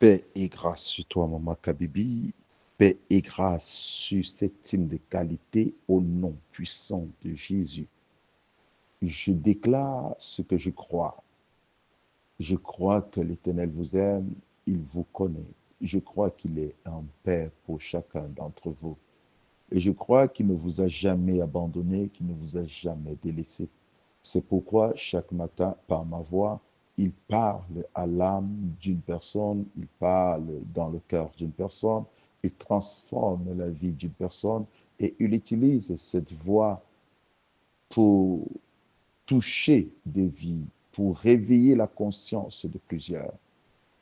Paix et grâce sur toi, Maman Kabibi. Paix et grâce sur cette team de qualité au nom puissant de Jésus. Je déclare ce que je crois. Je crois que l'Éternel vous aime, il vous connaît. Je crois qu'il est un Père pour chacun d'entre vous. Et je crois qu'il ne vous a jamais abandonné, qu'il ne vous a jamais délaissé. C'est pourquoi chaque matin, par ma voix, il parle à l'âme d'une personne, il parle dans le cœur d'une personne, il transforme la vie d'une personne et il utilise cette voix pour toucher des vies, pour réveiller la conscience de plusieurs.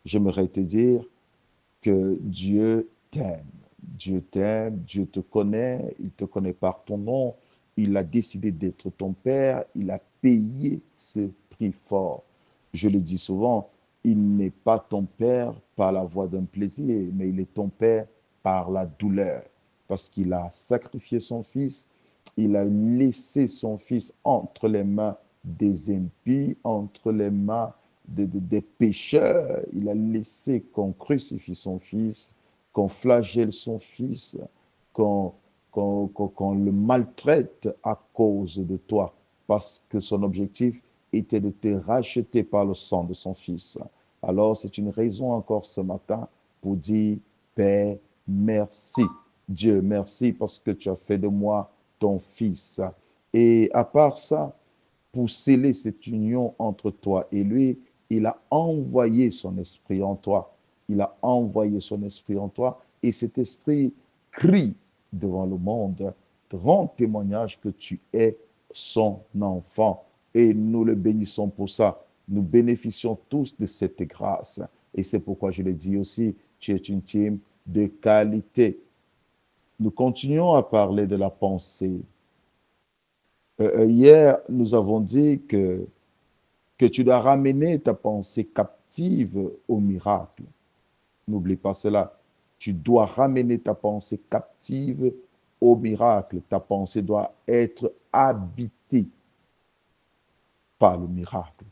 J'aimerais te dire que Dieu t'aime. Dieu t'aime, Dieu te connaît, il te connaît par ton nom, il a décidé d'être ton Père, il a payé ce prix fort. Je le dis souvent, il n'est pas ton Père par la voie d'un plaisir, mais il est ton Père par la douleur, parce qu'il a sacrifié son Fils, il a laissé son Fils entre les mains des impies, entre les mains des pécheurs. Il a laissé qu'on crucifie son Fils, qu'on flagelle son Fils, qu'on le maltraite à cause de toi, parce que son objectif était de te racheter par le sang de son Fils. Alors c'est une raison encore ce matin pour dire, Père, merci. Dieu, merci parce que tu as fait de moi ton Fils. Et à part ça, pour sceller cette union entre toi et lui, il a envoyé son esprit en toi. Il a envoyé son esprit en toi et cet esprit crie devant le monde, rend témoignage que tu es son enfant. Et nous le bénissons pour ça. Nous bénéficions tous de cette grâce. Et c'est pourquoi je le dis aussi, tu es une team de qualité. Nous continuons à parler de la pensée. Hier, nous avons dit que tu dois ramener ta pensée captive au miracle. N'oublie pas cela. Tu dois ramener ta pensée captive au miracle. Ta pensée doit être habitée par le miracle.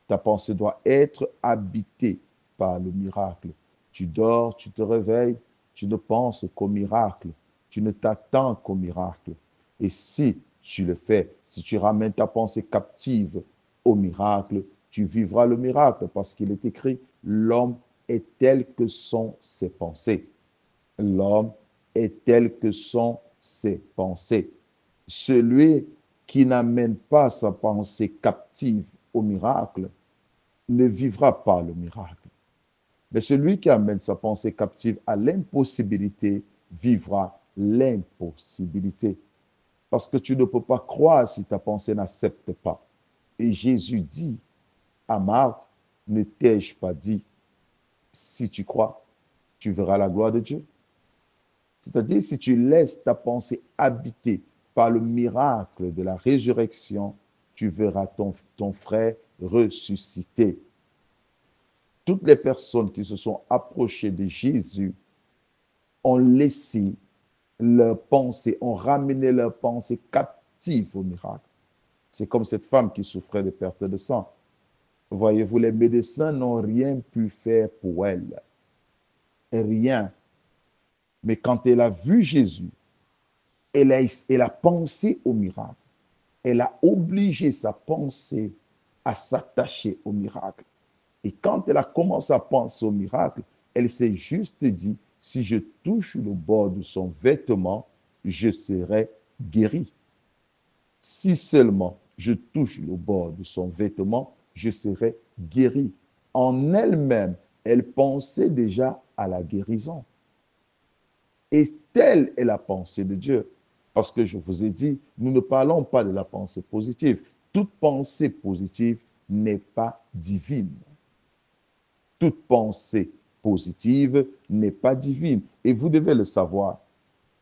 Ta pensée doit être habitée par le miracle. Tu dors, tu te réveilles, tu ne penses qu'au miracle. Tu ne t'attends qu'au miracle. Et si tu le fais, si tu ramènes ta pensée captive au miracle, tu vivras le miracle parce qu'il est écrit, l'homme est tel que sont ses pensées. L'homme est tel que sont ses pensées. Celui qui n'amène pas sa pensée captive au miracle ne vivra pas le miracle. Mais celui qui amène sa pensée captive à l'impossibilité vivra l'impossibilité. Parce que tu ne peux pas croire si ta pensée n'accepte pas. Et Jésus dit à Marthe, ne t'ai-je pas dit, si tu crois, tu verras la gloire de Dieu. C'est-à-dire, si tu laisses ta pensée habiter par le miracle de la résurrection, tu verras ton frère ressusciter. Toutes les personnes qui se sont approchées de Jésus ont laissé leur pensée, ont ramené leur pensée captive au miracle. C'est comme cette femme qui souffrait de perte de sang. Voyez-vous, les médecins n'ont rien pu faire pour elle. Rien. Mais quand elle a vu Jésus, elle a pensé au miracle. Elle a obligé sa pensée à s'attacher au miracle. Et quand elle a commencé à penser au miracle, elle s'est juste dit, si je touche le bord de son vêtement, je serai guéri. Si seulement je touche le bord de son vêtement, je serai guéri. En elle-même, elle pensait déjà à la guérison. Et telle est la pensée de Dieu. Parce que je vous ai dit, nous ne parlons pas de la pensée positive. Toute pensée positive n'est pas divine. Toute pensée positive n'est pas divine. Et vous devez le savoir.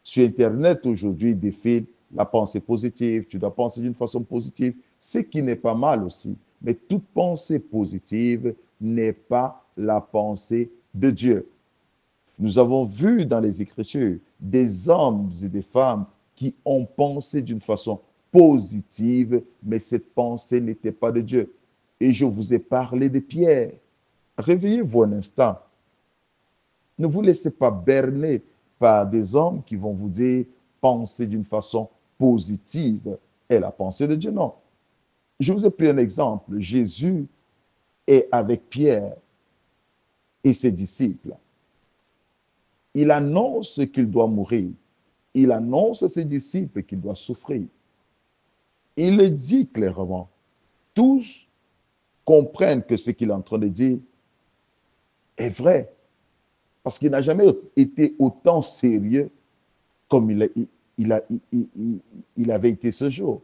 Sur Internet, aujourd'hui, défile la pensée positive. Tu dois penser d'une façon positive, ce qui n'est pas mal aussi. Mais toute pensée positive n'est pas la pensée de Dieu. Nous avons vu dans les Écritures des hommes et des femmes qui ont pensé d'une façon positive, mais cette pensée n'était pas de Dieu. Et je vous ai parlé de Pierre. Réveillez-vous un instant. Ne vous laissez pas berner par des hommes qui vont vous dire penser d'une façon positive est la pensée de Dieu. Non. Je vous ai pris un exemple. Jésus est avec Pierre et ses disciples. Il annonce qu'il doit mourir. Il annonce à ses disciples qu'il doit souffrir. Il le dit clairement. Tous comprennent que ce qu'il est en train de dire est vrai. Parce qu'il n'a jamais été autant sérieux comme il avait été ce jour.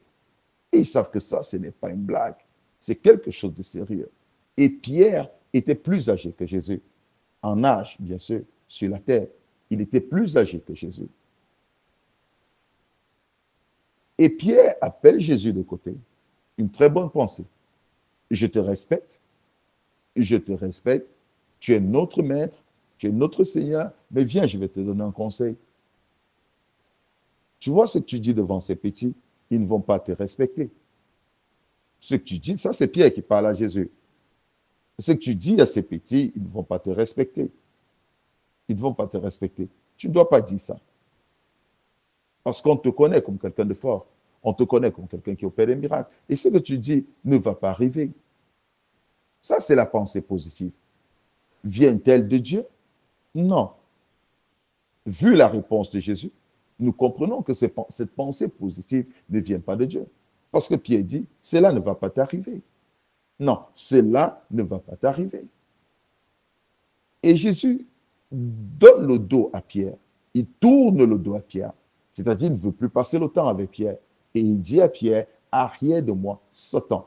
Et ils savent que ça, ce n'est pas une blague. C'est quelque chose de sérieux. Et Pierre était plus âgé que Jésus. En âge, bien sûr, sur la terre. Il était plus âgé que Jésus. Et Pierre appelle Jésus de côté. Une très bonne pensée. Je te respecte. Je te respecte. Tu es notre maître. Tu es notre Seigneur. Mais viens, je vais te donner un conseil. Tu vois ce que tu dis devant ces petits, ils ne vont pas te respecter. Ce que tu dis, ça c'est Pierre qui parle à Jésus. Ce que tu dis à ces petits, ils ne vont pas te respecter. Ils ne vont pas te respecter. Tu ne dois pas dire ça. Parce qu'on te connaît comme quelqu'un de fort. On te connaît comme quelqu'un qui opère des miracles. Et ce que tu dis ne va pas arriver. Ça, c'est la pensée positive. Vient-elle de Dieu? Non. Vu la réponse de Jésus, nous comprenons que cette pensée positive ne vient pas de Dieu. Parce que Pierre dit, cela ne va pas t'arriver. Non, cela ne va pas t'arriver. Et Jésus donne le dos à Pierre. Il tourne le dos à Pierre. C'est-à-dire, il ne veut plus passer le temps avec Pierre. Et il dit à Pierre, arrière de moi, Satan.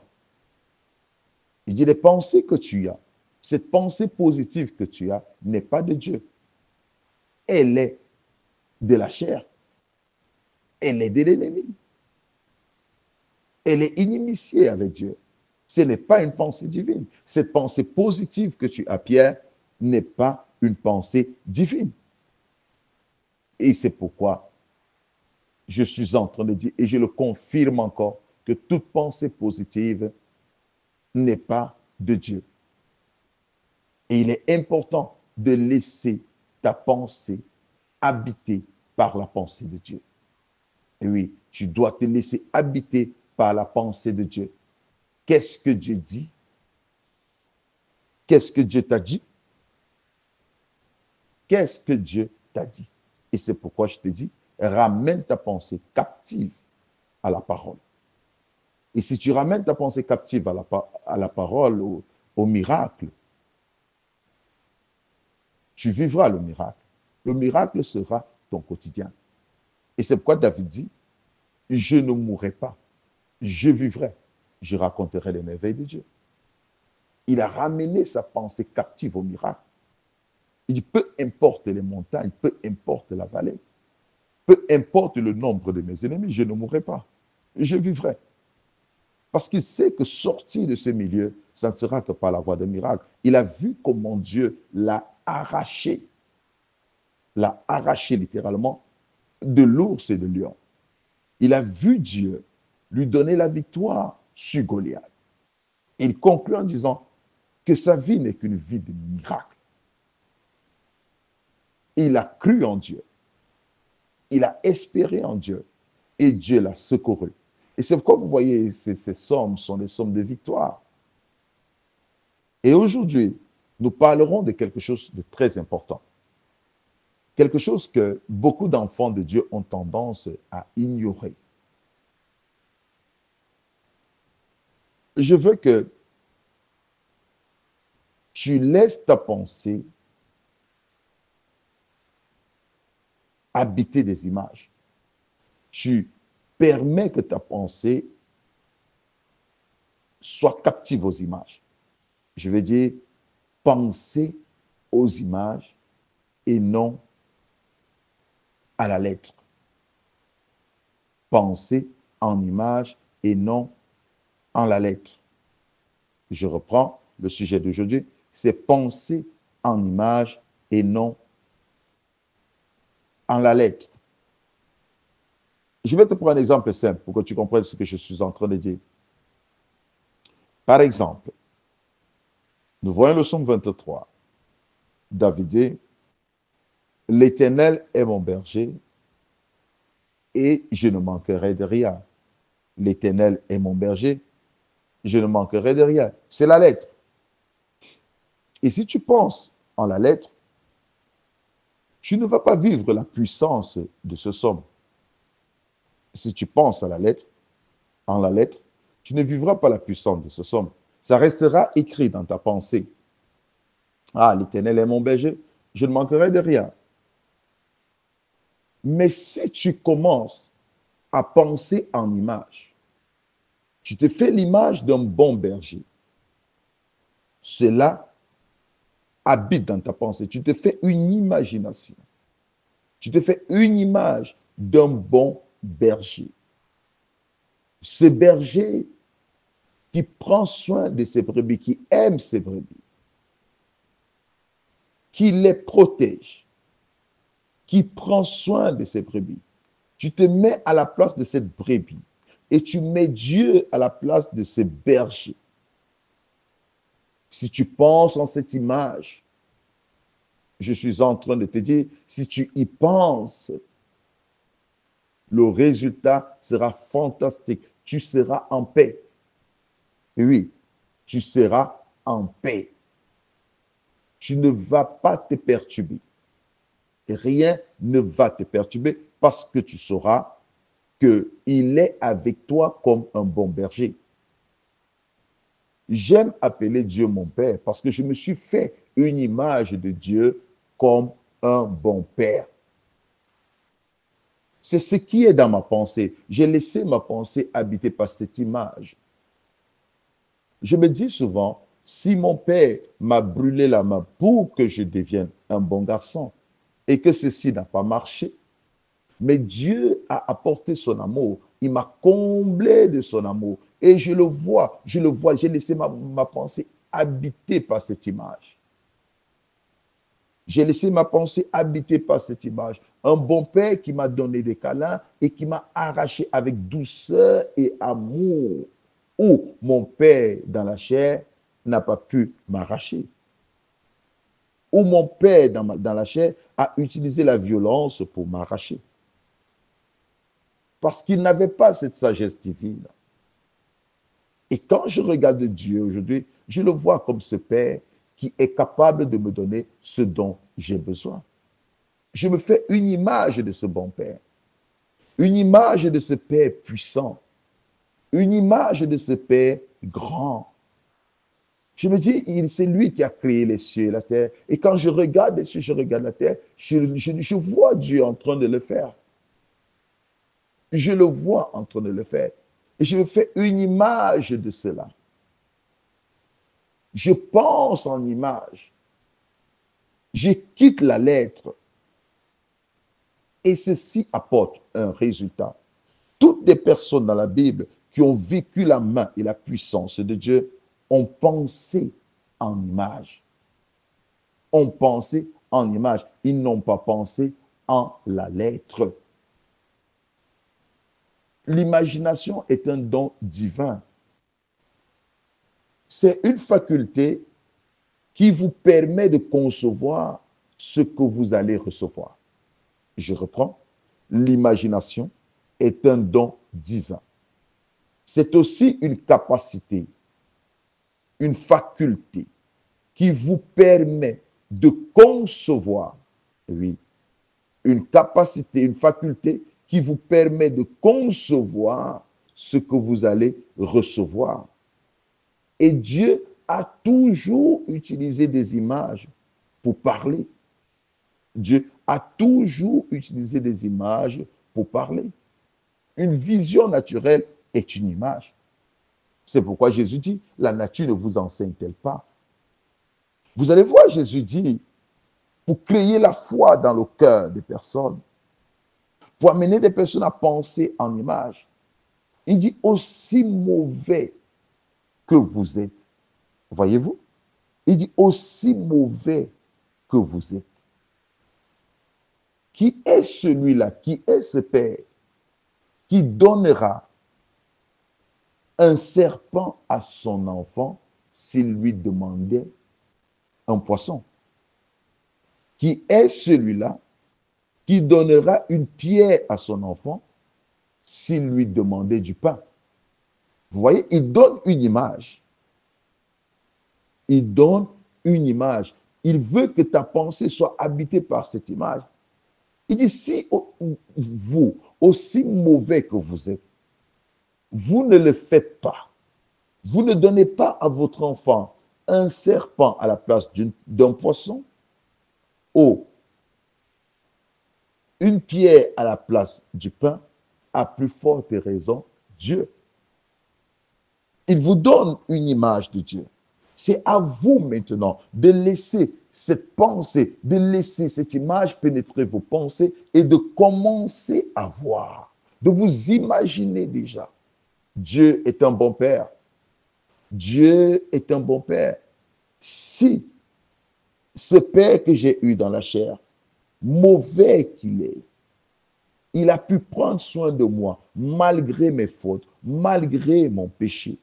Il dit, les pensées que tu as, cette pensée positive que tu as, n'est pas de Dieu. Elle est de la chair. Elle est de l'ennemi. Elle est inimitiée avec Dieu. Ce n'est pas une pensée divine. Cette pensée positive que tu as, Pierre, n'est pas une pensée divine. Et c'est pourquoi je suis en train de dire, et je le confirme encore, que toute pensée positive n'est pas de Dieu. Et il est important de laisser ta pensée habiter par la pensée de Dieu. Et oui, tu dois te laisser habiter par la pensée de Dieu. Qu'est-ce que Dieu dit? Qu'est-ce que Dieu t'a dit? Qu'est-ce que Dieu t'a dit? Et c'est pourquoi je te dis, ramène ta pensée captive à la parole. Et si tu ramènes ta pensée captive à la parole, au miracle, tu vivras le miracle. Le miracle sera ton quotidien. Et c'est pourquoi David dit, je ne mourrai pas, je vivrai, je raconterai les merveilles de Dieu. Il a ramené sa pensée captive au miracle. Il dit, peu importe les montagnes, peu importe la vallée, peu importe le nombre de mes ennemis, je ne mourrai pas, je vivrai. Parce qu'il sait que sortir de ce milieu, ça ne sera que par la voie des miracles. Il a vu comment Dieu l'a arraché littéralement de l'ours et de lion. Il a vu Dieu lui donner la victoire sur Goliath. Il conclut en disant que sa vie n'est qu'une vie de miracle. Il a cru en Dieu. Il a espéré en Dieu. Et Dieu l'a secouru. Et c'est pourquoi vous voyez, ces sommes sont des sommes de victoire. Et aujourd'hui, nous parlerons de quelque chose de très important. Quelque chose que beaucoup d'enfants de Dieu ont tendance à ignorer. Je veux que tu laisses ta pensée habiter des images. Tu permets que ta pensée soit captive aux images. Je veux dire, penser aux images et non à la lettre. Penser en images et non en la lettre. Je reprends le sujet d'aujourd'hui, c'est penser en images et non en la lettre. Je vais te prendre un exemple simple pour que tu comprennes ce que je suis en train de dire. Par exemple, nous voyons le psaume 23. David dit, L'Éternel est mon berger et je ne manquerai de rien. L'Éternel est mon berger, je ne manquerai de rien. C'est la lettre. Et si tu penses en la lettre, tu ne vas pas vivre la puissance de ce somme. Si tu penses à la lettre, en la lettre, tu ne vivras pas la puissance de ce somme. Ça restera écrit dans ta pensée. Ah, l'Éternel est mon berger, je ne manquerai de rien. Mais si tu commences à penser en image, tu te fais l'image d'un bon berger. Cela habite dans ta pensée. Tu te fais une imagination. Tu te fais une image d'un bon berger. Ce berger qui prend soin de ses brebis, qui aime ses brebis, qui les protège, qui prend soin de ses brebis. Tu te mets à la place de cette brebis et tu mets Dieu à la place de ce berger. Si tu penses en cette image, je suis en train de te dire, si tu y penses, le résultat sera fantastique. Tu seras en paix. Oui, tu seras en paix. Tu ne vas pas te perturber. Rien ne va te perturber parce que tu sauras qu'il est avec toi comme un bon berger. J'aime appeler Dieu mon Père parce que je me suis fait une image de Dieu comme un bon Père. C'est ce qui est dans ma pensée. J'ai laissé ma pensée habiter par cette image. Je me dis souvent, si mon père m'a brûlé la main pour que je devienne un bon garçon et que ceci n'a pas marché, mais Dieu a apporté son amour. Il m'a comblé de son amour. Et je le vois, j'ai laissé ma pensée habiter par cette image. J'ai laissé ma pensée habiter par cette image. Un bon père qui m'a donné des câlins et qui m'a arraché avec douceur et amour. Où mon père dans la chair n'a pas pu m'arracher. Où mon père dans la chair a utilisé la violence pour m'arracher. Parce qu'il n'avait pas cette sagesse divine. Et quand je regarde Dieu aujourd'hui, je le vois comme ce Père qui est capable de me donner ce dont j'ai besoin. Je me fais une image de ce bon Père, une image de ce Père puissant, une image de ce Père grand. Je me dis, c'est lui qui a créé les cieux et la terre. Et quand je regarde les cieux, je regarde la terre, je vois Dieu en train de le faire. Je le vois en train de le faire. Et je me fais une image de cela. Je pense en image. Je quitte la lettre. Et ceci apporte un résultat. Toutes les personnes dans la Bible qui ont vécu la main et la puissance de Dieu ont pensé en image. Ont pensé en image. Ils n'ont pas pensé en la lettre. L'imagination est un don divin. C'est une faculté qui vous permet de concevoir ce que vous allez recevoir. Je reprends. L'imagination est un don divin. C'est aussi une capacité, une faculté qui vous permet de concevoir, oui, une capacité, une faculté qui vous permet de concevoir ce que vous allez recevoir. Et Dieu a toujours utilisé des images pour parler. Dieu a toujours utilisé des images pour parler. Une vision naturelle est une image. C'est pourquoi Jésus dit, la nature ne vous enseigne-t-elle pas? Vous allez voir, Jésus dit, pour créer la foi dans le cœur des personnes, pour amener des personnes à penser en image, il dit, aussi mauvais que vous êtes. Voyez-vous? Il dit, aussi mauvais que vous êtes. Qui est celui-là, qui est ce Père, qui donnera un serpent à son enfant s'il lui demandait un poisson? Qui est celui-là qui donnera une pierre à son enfant s'il lui demandait du pain. Vous voyez, il donne une image. Il donne une image. Il veut que ta pensée soit habitée par cette image. Il dit, si vous, aussi mauvais que vous êtes, vous ne le faites pas. Vous ne donnez pas à votre enfant un serpent à la place d'un poisson, ou une pierre à la place du pain, à plus forte raison, Dieu. Il vous donne une image de Dieu. C'est à vous maintenant de laisser cette pensée, de laisser cette image pénétrer vos pensées et de commencer à voir, de vous imaginer déjà. Dieu est un bon Père. Dieu est un bon Père. Si ce Père que j'ai eu dans la chair, mauvais qu'il est, il a pu prendre soin de moi malgré mes fautes, malgré mon péché,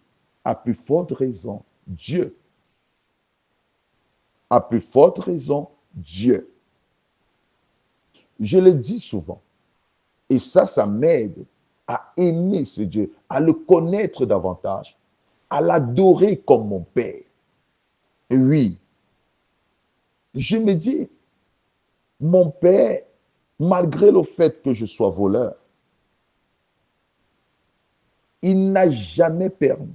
à plus forte raison, Dieu. À plus forte raison, Dieu. Je le dis souvent, et ça m'aide à aimer ce Dieu, à le connaître davantage, à l'adorer comme mon Père. Et oui, je me dis, mon Père, malgré le fait que je sois voleur, il n'a jamais permis,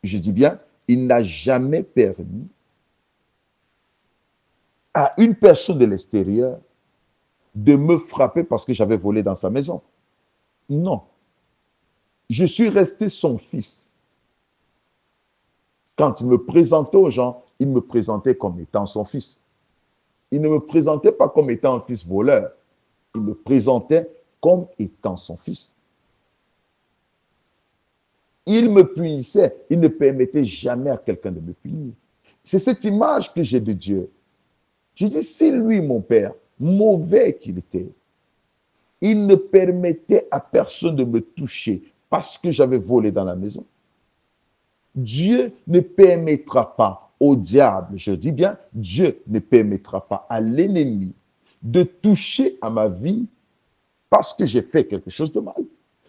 je dis bien, il n'a jamais permis à une personne de l'extérieur de me frapper parce que j'avais volé dans sa maison. Non. Je suis resté son fils. Quand il me présentait aux gens, il me présentait comme étant son fils. Il ne me présentait pas comme étant un fils voleur. Il me présentait comme étant son fils. Il me punissait. Il ne permettait jamais à quelqu'un de me punir. C'est cette image que j'ai de Dieu. Je dis, si lui, mon père, mauvais qu'il était, il ne permettait à personne de me toucher parce que j'avais volé dans la maison, Dieu ne permettra pas au diable, je dis bien, Dieu ne permettra pas à l'ennemi de toucher à ma vie parce que j'ai fait quelque chose de mal.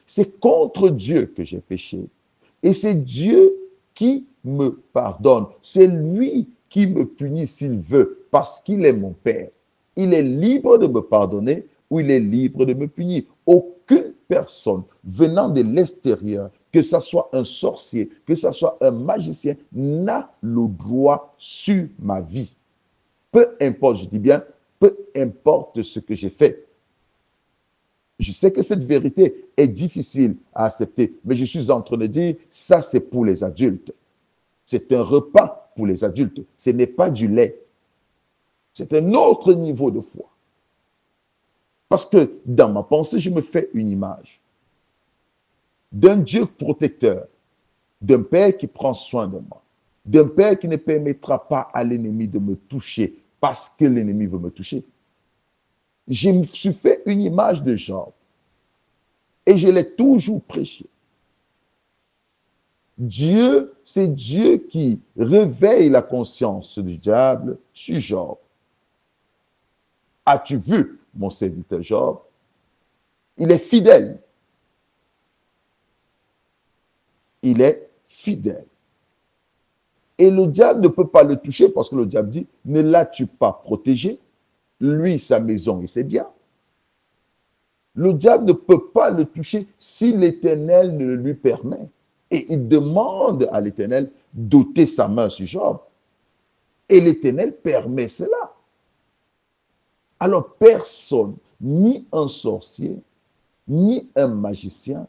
C'est contre Dieu que j'ai péché. Et c'est Dieu qui me pardonne. C'est lui qui me punit s'il veut, parce qu'il est mon Père. Il est libre de me pardonner ou il est libre de me punir. Aucune personne venant de l'extérieur, que ce soit un sorcier, que ce soit un magicien, n'a le droit sur ma vie. Peu importe, je dis bien, peu importe ce que j'ai fait. Je sais que cette vérité est difficile à accepter, mais je suis en train de dire, ça c'est pour les adultes. C'est un repas pour les adultes. Ce n'est pas du lait. C'est un autre niveau de foi. Parce que dans ma pensée, je me fais une image d'un Dieu protecteur, d'un Père qui prend soin de moi, d'un Père qui ne permettra pas à l'ennemi de me toucher parce que l'ennemi veut me toucher. Je me suis fait une image de Job et je l'ai toujours prêché. Dieu, c'est Dieu qui réveille la conscience du diable sur Job. As-tu vu mon serviteur Job? Il est fidèle. Il est fidèle. Et le diable ne peut pas le toucher parce que le diable dit, ne l'as-tu pas protégé? Lui, sa maison et ses biens. Le diable ne peut pas le toucher si l'Éternel ne le lui permet. Et il demande à l'Éternel d'ôter sa main sur Job. Et l'Éternel permet cela. Alors personne, ni un sorcier, ni un magicien,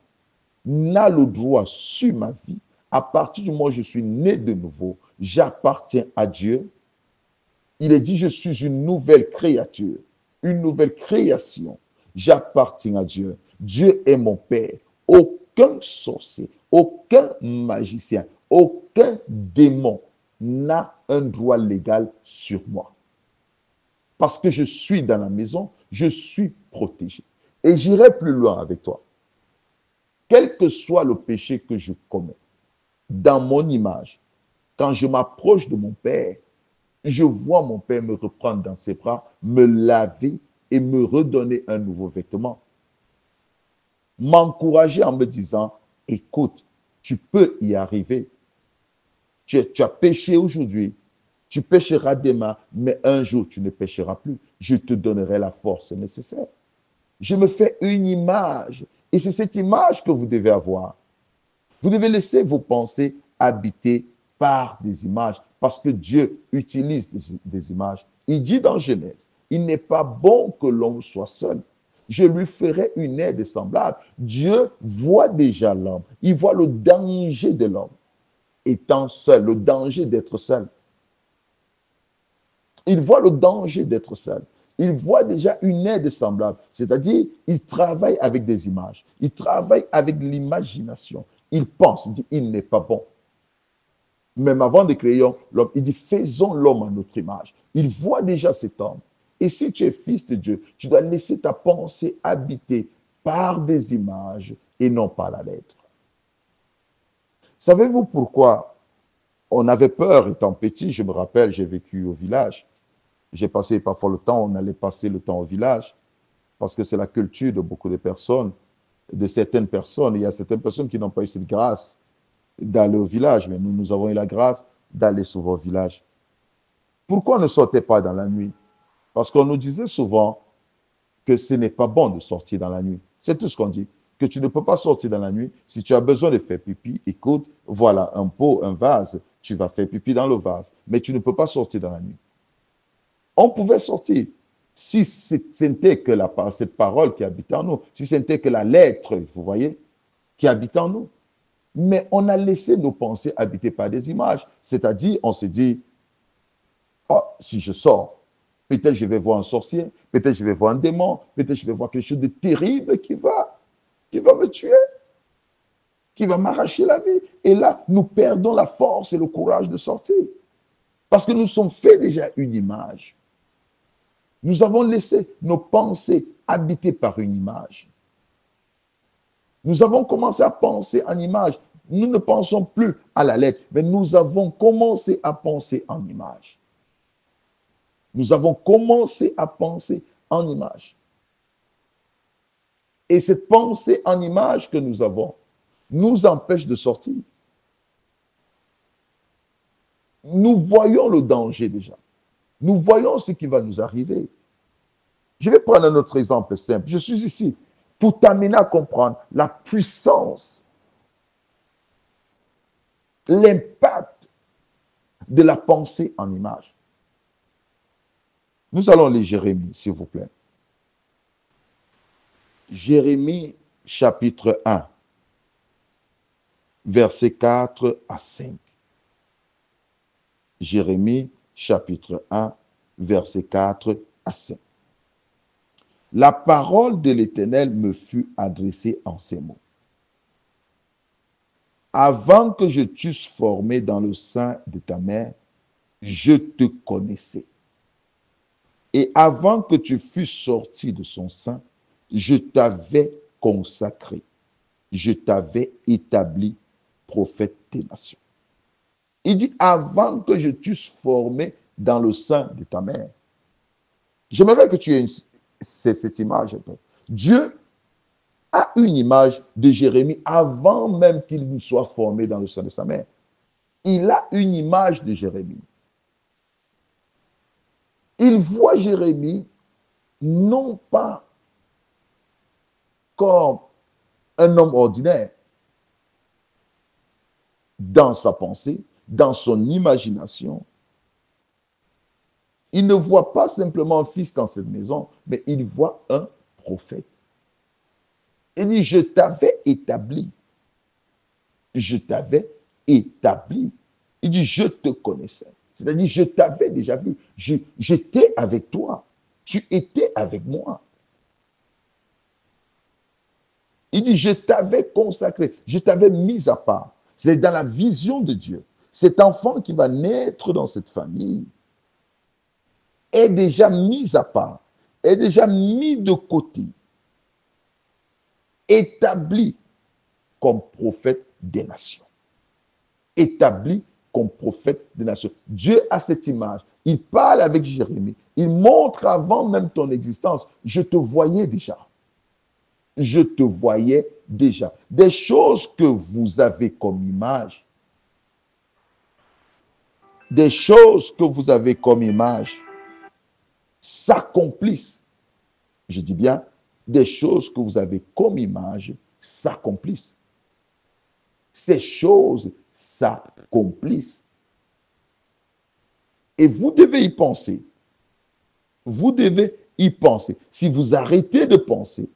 n'a le droit sur ma vie. À partir du moment où je suis né de nouveau, j'appartiens à Dieu. Il est dit, je suis une nouvelle créature, une nouvelle création. J'appartiens à Dieu. Dieu est mon Père. Aucun sorcier, aucun magicien, aucun démon n'a un droit légal sur moi. Parce que je suis dans la maison, je suis protégé. Et j'irai plus loin avec toi. Quel que soit le péché que je commets, dans mon image, quand je m'approche de mon Père, je vois mon Père me reprendre dans ses bras, me laver et me redonner un nouveau vêtement. M'encourager en me disant, écoute, tu peux y arriver. Tu as péché aujourd'hui, tu pécheras demain, mais un jour tu ne pécheras plus. Je te donnerai la force nécessaire. Je me fais une image et c'est cette image que vous devez avoir. Vous devez laisser vos pensées habiter par des images parce que Dieu utilise des images. Il dit dans Genèse, il n'est pas bon que l'homme soit seul. Je lui ferai une aide semblable. Dieu voit déjà l'homme. Il voit le danger de l'homme étant seul, le danger d'être seul. Il voit le danger d'être seul. Il voit déjà une aide semblable. C'est-à-dire, il travaille avec des images. Il travaille avec l'imagination. Il pense, il dit, il n'est pas bon. Même avant de créer l'homme, il dit, faisons l'homme à notre image. Il voit déjà cet homme. Et si tu es fils de Dieu, tu dois laisser ta pensée habiter par des images et non par la lettre. Savez-vous pourquoi on avait peur étant petit? Je me rappelle, j'ai vécu au village. J'ai passé parfois le temps, on allait passer le temps au village parce que c'est la culture de beaucoup de personnes, de certaines personnes. Il y a certaines personnes qui n'ont pas eu cette grâce d'aller au village, mais nous avons eu la grâce d'aller souvent au village. Pourquoi on ne sortait pas dans la nuit? Parce qu'on nous disait souvent que ce n'est pas bon de sortir dans la nuit. C'est tout ce qu'on dit. Que tu ne peux pas sortir dans la nuit. Si tu as besoin de faire pipi, écoute, voilà un pot, un vase, tu vas faire pipi dans le vase. Mais tu ne peux pas sortir dans la nuit. On pouvait sortir. Si c'était que cette parole qui habitait en nous, si c'était que la lettre, vous voyez, qui habitait en nous. Mais on a laissé nos pensées habiter par des images. C'est-à-dire, on s'est dit, oh, si je sors, peut-être je vais voir un sorcier, peut-être je vais voir un démon, peut-être je vais voir quelque chose de terrible qui va me tuer, qui va m'arracher la vie. Et là, nous perdons la force et le courage de sortir. Parce que nous sommes faits déjà une image. Nous avons laissé nos pensées habiter par une image. Nous avons commencé à penser en image. Nous ne pensons plus à la lettre, mais nous avons commencé à penser en image. Nous avons commencé à penser en image. Et cette pensée en image que nous avons nous empêche de sortir. Nous voyons le danger déjà. Nous voyons ce qui va nous arriver. Je vais prendre un autre exemple simple. Je suis ici pour t'amener à comprendre la puissance, l'impact de la pensée en image. Nous allons lire Jérémie, s'il vous plaît. Jérémie, chapitre 1, versets 4 à 5. Jérémie, chapitre 1, versets 4 à 5. La parole de l'Éternel me fut adressée en ces mots. Avant que je t'eusse formé dans le sein de ta mère, je te connaissais. Et avant que tu fusses sorti de son sein, je t'avais consacré. Je t'avais établi prophète des nations. Il dit, avant que je t'eusse formé dans le sein de ta mère. J'aimerais que tu aies cette image. Dieu a une image de Jérémie avant même qu'il ne soit formé dans le sein de sa mère. Il a une image de Jérémie. Il voit Jérémie non pas comme un homme ordinaire dans sa pensée, dans son imagination. Il ne voit pas simplement un fils dans cette maison, mais il voit un prophète. Il dit, je t'avais établi. Je t'avais établi. Il dit, je te connaissais. C'est-à-dire, je t'avais déjà vu. J'étais avec toi. Tu étais avec moi. Il dit, je t'avais consacré. Je t'avais mis à part. C'est dans la vision de Dieu. Cet enfant qui va naître dans cette famille est déjà mis à part, est déjà mis de côté, établi comme prophète des nations. Établi comme prophète des nations. Dieu a cette image. Il parle avec Jérémie. Il montre avant même ton existence. Je te voyais déjà. Je te voyais déjà. Des choses que vous avez comme image. Des choses que vous avez comme image s'accomplissent. Je dis bien, des choses que vous avez comme image s'accomplissent. Ces choses s'accomplissent. Et vous devez y penser. Vous devez y penser. Si vous arrêtez de penser,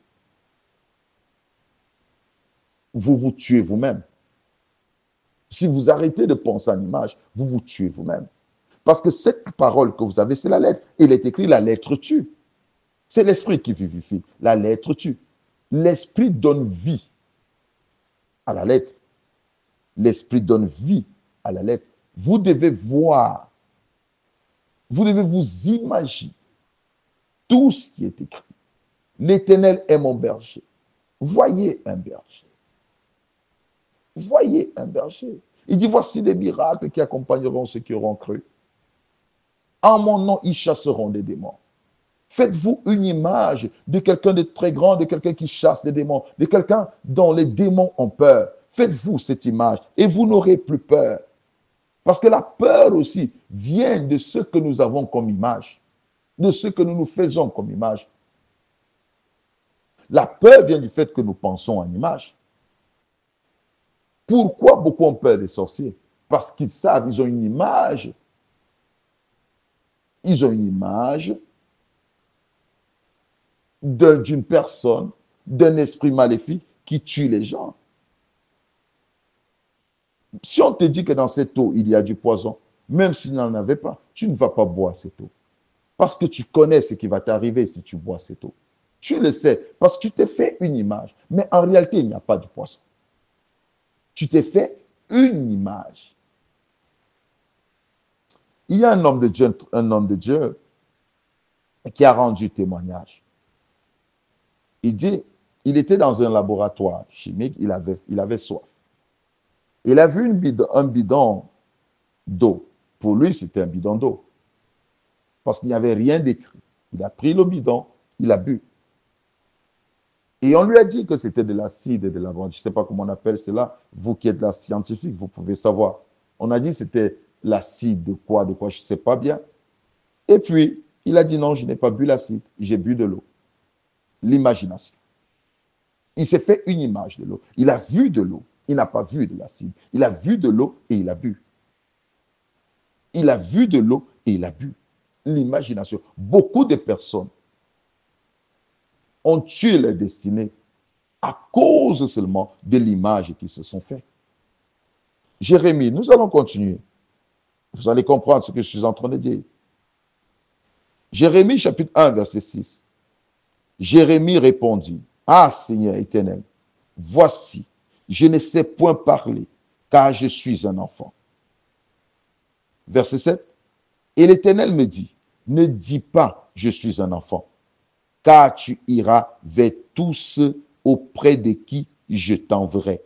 vous vous tuez vous-même. Si vous arrêtez de penser en image, vous vous tuez vous-même. Parce que cette parole que vous avez, c'est la lettre. Il est écrit, la lettre tue. C'est l'esprit qui vivifie. La lettre tue. L'esprit donne vie à la lettre. L'esprit donne vie à la lettre. Vous devez voir. Vous devez vous imaginer tout ce qui est écrit. L'Éternel est mon berger. Voyez un berger. Voyez un berger. Il dit, voici des miracles qui accompagneront ceux qui auront cru. En mon nom, ils chasseront des démons. Faites-vous une image de quelqu'un de très grand, de quelqu'un qui chasse des démons, de quelqu'un dont les démons ont peur. Faites-vous cette image et vous n'aurez plus peur. Parce que la peur aussi vient de ce que nous avons comme image, de ce que nous nous faisons comme image. La peur vient du fait que nous pensons en image. Pourquoi beaucoup ont peur des sorciers? Parce qu'ils savent, ils ont une image. Ils ont une image d'une personne, d'un esprit maléfique qui tue les gens. Si on te dit que dans cette eau, il y a du poison, même s'il n'en avait pas, tu ne vas pas boire cette eau. Parce que tu connais ce qui va t'arriver si tu bois cette eau. Tu le sais, parce que tu t'es fait une image. Mais en réalité, il n'y a pas de poison. Tu t'es fait une image. Il y a un homme de Dieu qui a rendu témoignage. Il dit, il était dans un laboratoire chimique, il avait soif. Il a vu un bidon d'eau. Pour lui, c'était un bidon d'eau. Parce qu'il n'y avait rien d'écrit. Il a pris le bidon, il a bu. Et on lui a dit que c'était de l'acide et de lavande. Je ne sais pas comment on appelle cela. Vous qui êtes la scientifique, vous pouvez savoir. On a dit que c'était l'acide de quoi, je ne sais pas bien. Et puis, il a dit non, je n'ai pas bu l'acide, j'ai bu de l'eau. L'imagination. Il s'est fait une image de l'eau. Il a vu de l'eau. Il n'a pas vu de l'acide. Il a vu de l'eau et il a bu. Il a vu de l'eau et il a bu. L'imagination. Beaucoup de personnes ont tué leur destinée à cause seulement de l'image qu'ils se sont fait. Jérémie, nous allons continuer. Vous allez comprendre ce que je suis en train de dire. Jérémie chapitre 1, verset 6. Jérémie répondit, « Ah, Seigneur éternel, voici, je ne sais point parler, car je suis un enfant. » Verset 7. Et l'Éternel me dit, « Ne dis pas, je suis un enfant, car tu iras vers tous ceux auprès de qui je t'enverrai,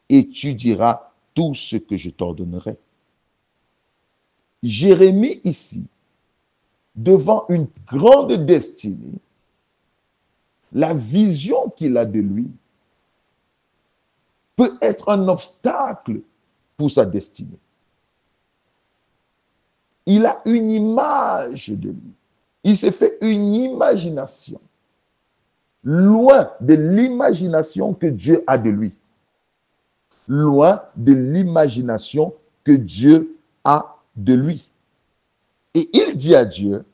et tu diras tout ce que je t'ordonnerai. » Jérémie ici, devant une grande destinée, la vision qu'il a de lui peut être un obstacle pour sa destinée. Il a une image de lui. Il s'est fait une imagination, loin de l'imagination que Dieu a de lui. Loin de l'imagination que Dieu a de lui. Et il dit à Dieu,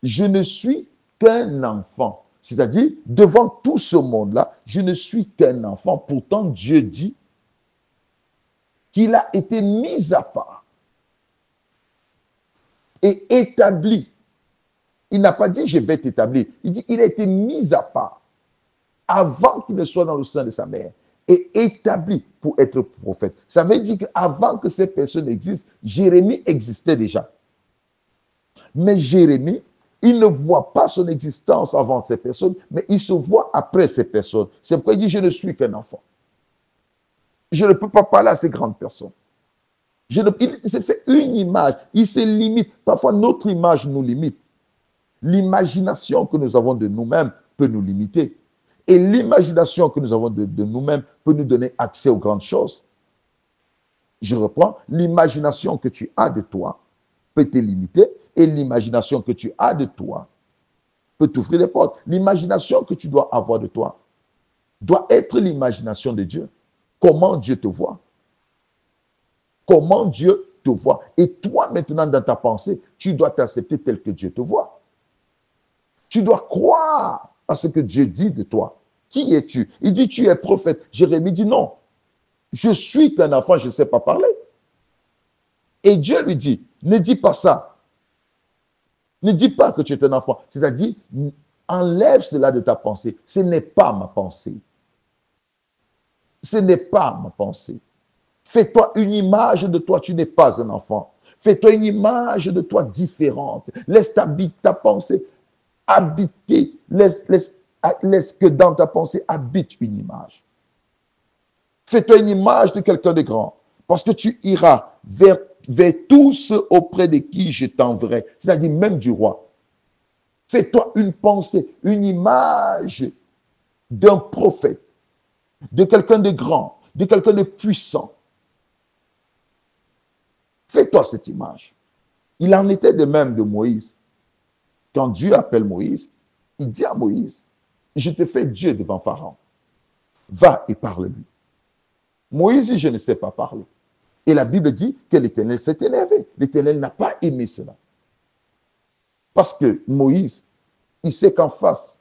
je ne suis qu'un enfant. C'est-à-dire, devant tout ce monde-là, je ne suis qu'un enfant. Pourtant, Dieu dit qu'il a été mis à part et établi. Il n'a pas dit, je vais t'établir. Il dit, il a été mis à part avant qu'il ne soit dans le sein de sa mère et établi pour être prophète. Ça veut dire qu'avant que ces personnes existent, Jérémie existait déjà. Mais Jérémie, il ne voit pas son existence avant ces personnes, mais il se voit après ces personnes. C'est pourquoi il dit, je ne suis qu'un enfant. Je ne peux pas parler à ces grandes personnes. Il s'est fait une image. Il se limite. Parfois, notre image nous limite. L'imagination que nous avons de nous-mêmes peut nous limiter. Et l'imagination que nous avons de nous-mêmes peut nous donner accès aux grandes choses. Je reprends. L'imagination que tu as de toi peut te limiter. Et l'imagination que tu as de toi peut t'ouvrir des portes. L'imagination que tu dois avoir de toi doit être l'imagination de Dieu. Comment Dieu te voit. Comment Dieu te voit. Et toi, maintenant, dans ta pensée, tu dois t'accepter tel que Dieu te voit. Tu dois croire à ce que Dieu dit de toi. Qui es-tu? Il dit, tu es prophète. Jérémie dit, non. Je suis qu'un enfant, je ne sais pas parler. Et Dieu lui dit, ne dis pas ça. Ne dis pas que tu es un enfant. C'est-à-dire, enlève cela de ta pensée. Ce n'est pas ma pensée. Ce n'est pas ma pensée. Fais-toi une image de toi, tu n'es pas un enfant. Fais-toi une image de toi différente. Laisse ta pensée habiter. Laisse que dans ta pensée habite une image. Fais-toi une image de quelqu'un de grand. Parce que tu iras vers tous auprès de qui je t'enverrai. C'est-à-dire même du roi. Fais-toi une pensée, une image d'un prophète, de quelqu'un de grand, de quelqu'un de puissant. Fais-toi cette image. Il en était de même de Moïse. Quand Dieu appelle Moïse, il dit à Moïse, je te fais Dieu devant Pharaon. Va et parle-lui. Moïse dit, je ne sais pas parler. Et la Bible dit que l'Éternel s'est énervé. L'Éternel n'a pas aimé cela. Parce que Moïse, il sait qu'en face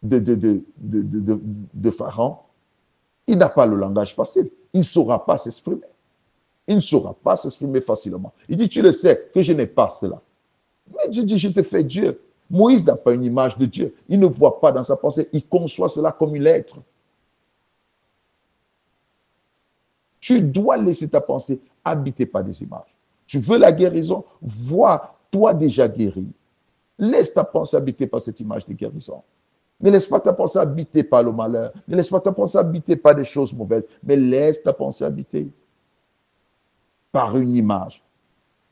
de Pharaon, il n'a pas le langage facile. Il ne saura pas s'exprimer. Il ne saura pas s'exprimer facilement. Il dit, tu le sais que je n'ai pas cela. Mais Dieu dit, je te fais Dieu. Moïse n'a pas une image de Dieu. Il ne voit pas dans sa pensée. Il conçoit cela comme une lettre. Tu dois laisser ta pensée habiter par des images. Tu veux la guérison? Vois toi déjà guéri. Laisse ta pensée habiter par cette image de guérison. Ne laisse pas ta pensée habiter par le malheur. Ne laisse pas ta pensée habiter par des choses mauvaises. Mais laisse ta pensée habiter par une image.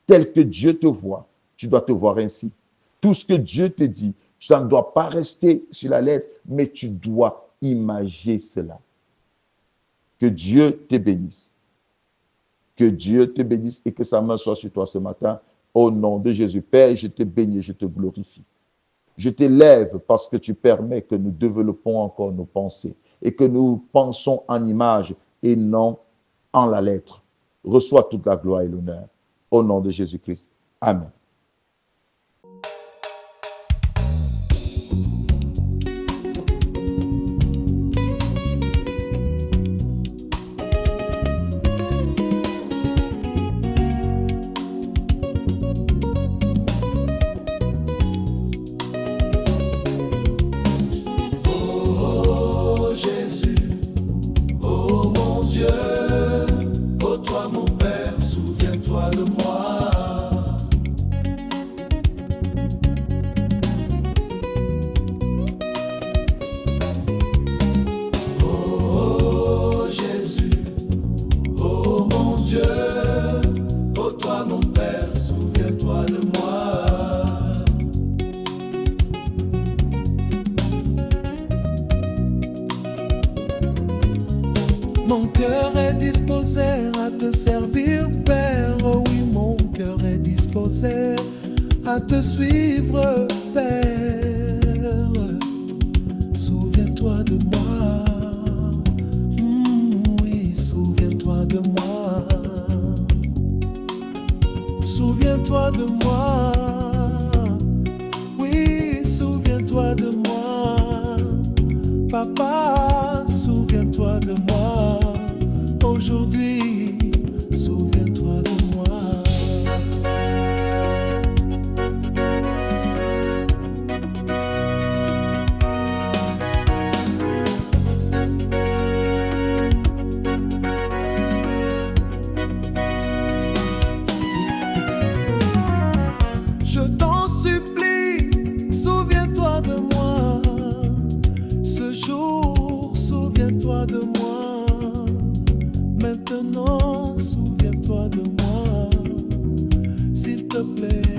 Telle que Dieu te voit, tu dois te voir ainsi. Tout ce que Dieu te dit, ça ne doit pas rester sur la lettre, mais tu dois imaginer cela. Que Dieu te bénisse. Que Dieu te bénisse et que sa main soit sur toi ce matin. Au nom de Jésus. Père, je te bénis et je te glorifie. Je t'élève parce que tu permets que nous développons encore nos pensées et que nous pensons en image et non en la lettre. Reçois toute la gloire et l'honneur. Au nom de Jésus-Christ. Amen. Mon cœur est disposé à te servir, Père. Oh oui, mon cœur est disposé à te suivre, Père. Souviens-toi de moi. Oui, souviens-toi de moi. Souviens-toi de moi. Oui, souviens-toi de moi. Papa, souviens-toi de moi. Aujourd'hui, souviens-toi de moi. Je t'en supplie, souviens-toi de moi. Ce jour te plaît.